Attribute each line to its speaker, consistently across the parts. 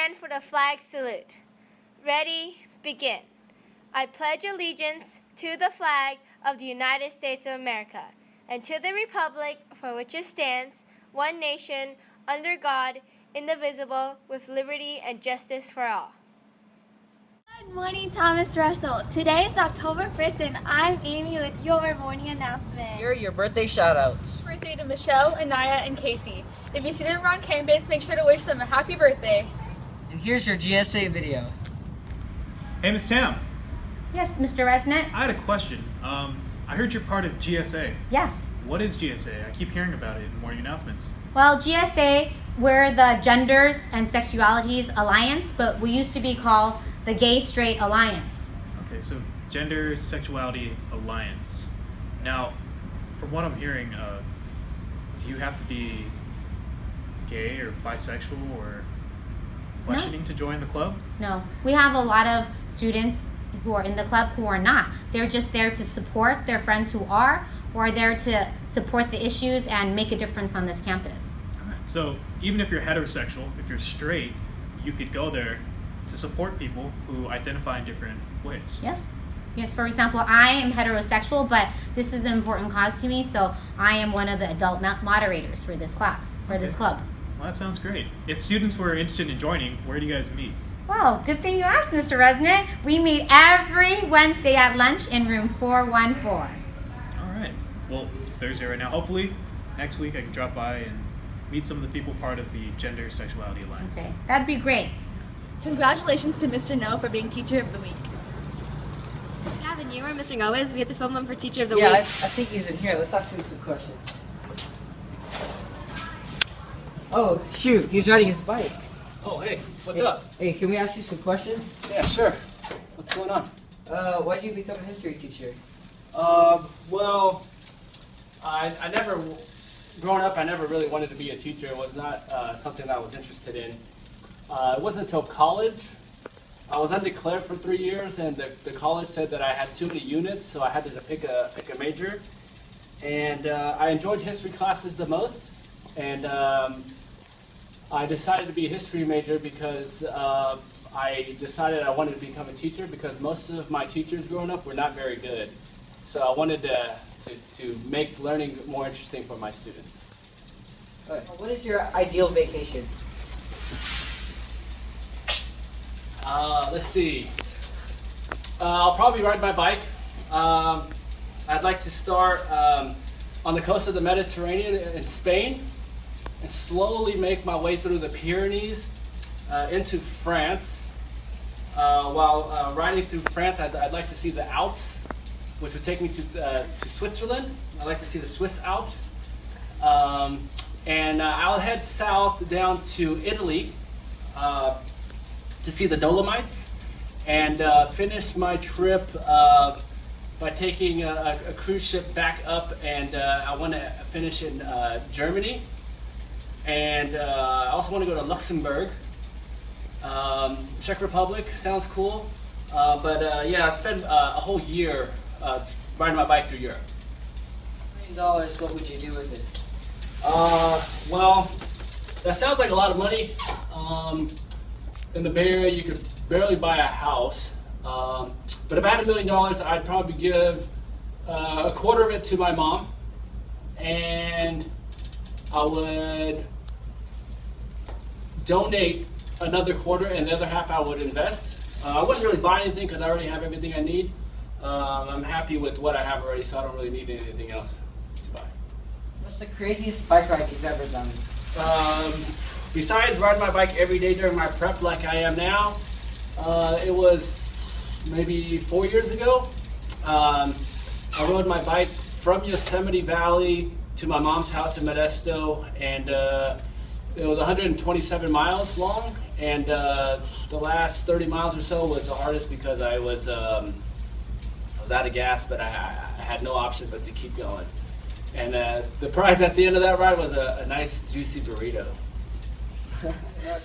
Speaker 1: stand for the flag salute. Ready, begin. I pledge allegiance to the flag of the United States of America and to the republic for which it stands, one nation, under God, indivisible, with liberty and justice for all.
Speaker 2: Good morning, Thomas Russell. Today is October 1st and I'm Amy with your morning announcement.
Speaker 3: Here are your birthday shout-outs.
Speaker 4: Birthday to Michelle, Anaya, and Casey. If you see them around campus, make sure to wish them a happy birthday.
Speaker 3: And here's your GSA video.
Speaker 5: Hey, Miss Tam.
Speaker 6: Yes, Mr. Resnick?
Speaker 5: I had a question. I heard you're part of GSA.
Speaker 6: Yes.
Speaker 5: What is GSA? I keep hearing about it in morning announcements.
Speaker 6: Well, GSA, we're the Genders and Sexualities Alliance, but we used to be called the Gay Straight Alliance.
Speaker 5: Okay, so Gender Sexuality Alliance. Now, from what I'm hearing, do you have to be gay or bisexual or questioning to join the club?
Speaker 6: No, we have a lot of students who are in the club who are not. They're just there to support their friends who are, or there to support the issues and make a difference on this campus.
Speaker 5: All right. So even if you're heterosexual, if you're straight, you could go there to support people who identify in different ways.
Speaker 6: Yes. Yes, for example, I am heterosexual, but this is an important cause to me, so I am one of the adult moderators for this class, for this club.
Speaker 5: Well, that sounds great. If students were interested in joining, where do you guys meet?
Speaker 6: Well, good thing you asked, Mr. Resnick. We meet every Wednesday at lunch in room 414.
Speaker 5: All right. Well, it's Thursday right now. Hopefully, next week I can drop by and meet some of the people part of the Gender Sexuality Alliance.
Speaker 6: Okay, that'd be great.
Speaker 4: Congratulations to Mr. No for being Teacher of the Week.
Speaker 7: Gavin, you know where Mr. No is? We had to film him for Teacher of the
Speaker 3: Yeah, I
Speaker 7: Week.
Speaker 3: think he's in here. Let's ask him some questions. Oh, shoot, he's riding his bike.
Speaker 8: Oh, hey, what's up?
Speaker 3: Hey, can we ask you some questions?
Speaker 8: Yeah, sure. What's going on?
Speaker 3: Why'd you become a history teacher?
Speaker 8: Well, I never, growing up, I never really wanted to be a teacher. It was not something that I was interested in. It wasn't until college. I was undeclared for 3 years, and the college said that I had too many units, so I had to pick a major. And I enjoyed history classes the most, and I decided to be a history major because I decided I wanted to become a teacher because most of my teachers growing up were not very good. So I wanted to make learning more interesting for my students.
Speaker 3: What is your ideal vacation?
Speaker 8: Let's see. I'll probably ride my bike. I'd like to start on the coast of the Mediterranean in Spain and slowly make my way through the Pyrenees into France. While riding through France, I'd like to see the Alps, which would take me to Switzerland. I'd like to see the Swiss Alps. And I'll head south down to Italy to see the Dolomites, and finish my trip by taking a cruise ship back up, and I want to finish in Germany, and I also want to go to Luxembourg. Czech Republic sounds cool, but yeah, I'd spend a whole year riding my bike through Europe.
Speaker 3: $1 million, what would you do with it?
Speaker 8: Well, that sounds like a lot of money. In the Bay Area, you could barely buy a house. But if I had $1 million, I'd probably give a quarter of it to my mom, and I would donate another quarter, and the other half I would invest. I wouldn't really buy anything because I already have everything I need. I'm happy with what I have already, so I don't really need anything else to buy.
Speaker 3: What's the craziest bike ride you've ever done?
Speaker 8: Besides riding my bike every day during my prep like I am now, it was maybe 4 years ago. I rode my bike from Yosemite Valley to my mom's house in Modesto, and it was 127 miles long, and the last 30 miles or so was the hardest because I was out of gas, but I had no option but to keep going. And the prize at the end of that ride was a nice juicy burrito.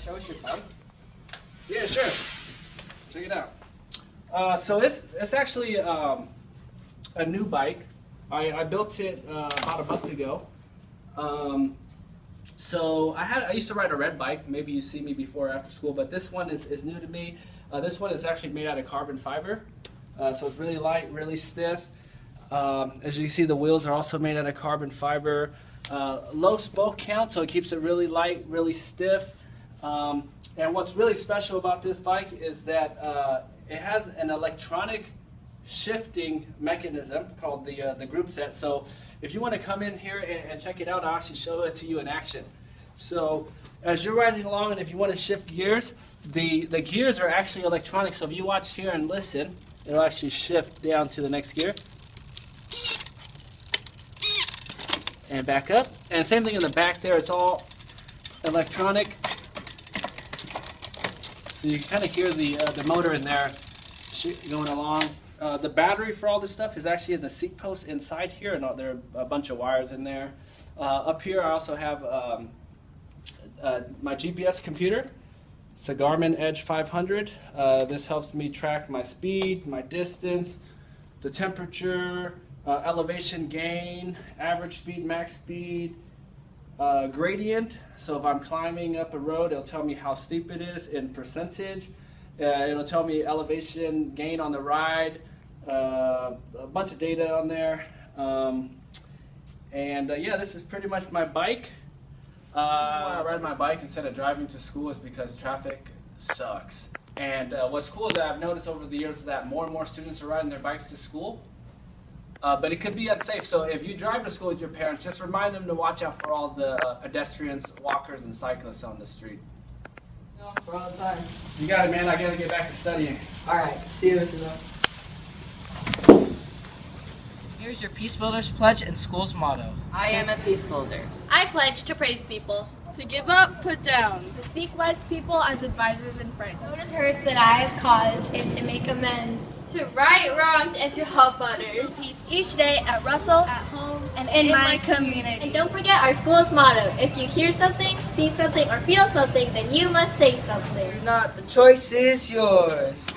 Speaker 3: Show us your bike.
Speaker 8: Yeah, sure. Check it out. So it's actually a new bike. I built it about a month ago. So I used to ride a red bike. Maybe you see me before or after school, but this one is new to me. This one is actually made out of carbon fiber. So it's really light, really stiff. As you can see, the wheels are also made out of carbon fiber. Low spoke count, so it keeps it really light, really stiff. And what's really special about this bike is that it has an electronic shifting mechanism called the group set. So if you want to come in here and check it out, I'll actually show it to you in action. So as you're riding along, and if you want to shift gears, the gears are actually electronic. So if you watch here and listen, it'll actually shift down to the next gear. And back up. And same thing in the back there, it's all electronic. So you can kind of hear the motor in there going along. The battery for all this stuff is actually in the seat post inside here, and there are a bunch of wires in there. Up here I also have my GPS computer. It's a Garmin Edge 500. This helps me track my speed, my distance, the temperature, elevation gain, average speed, max speed, gradient. So if I'm climbing up a road, it'll tell me how steep it is in percentage. It'll tell me elevation gain on the ride, a bunch of data on there. Yeah, this is pretty much my bike. Why I ride my bike instead of driving to school is because traffic sucks. And what's cool that I've noticed over the years is that more and more students are riding their bikes to school. But it could be unsafe, so if you drive to school with your parents, just remind them to watch out for all the pedestrians, walkers, and cyclists on the street.
Speaker 3: No, we're all done.
Speaker 8: You got it, man. I gotta get back to studying.
Speaker 3: All right. See you, Mr. Miller. Here's your Peace Builders Pledge and school's motto. I am a peace builder.
Speaker 4: I pledge to praise people, to give up put downs,
Speaker 2: To seek wise people as advisors and friends.
Speaker 1: Notice hurts that I have caused and to make amends.
Speaker 4: to right wrongs, and to help others.
Speaker 2: Peace each day at Russell,
Speaker 4: At home
Speaker 2: and in my
Speaker 4: community.
Speaker 9: And don't forget our school's motto: if you hear something, see something, or feel something, then you must say something.
Speaker 3: If not, the choice is yours.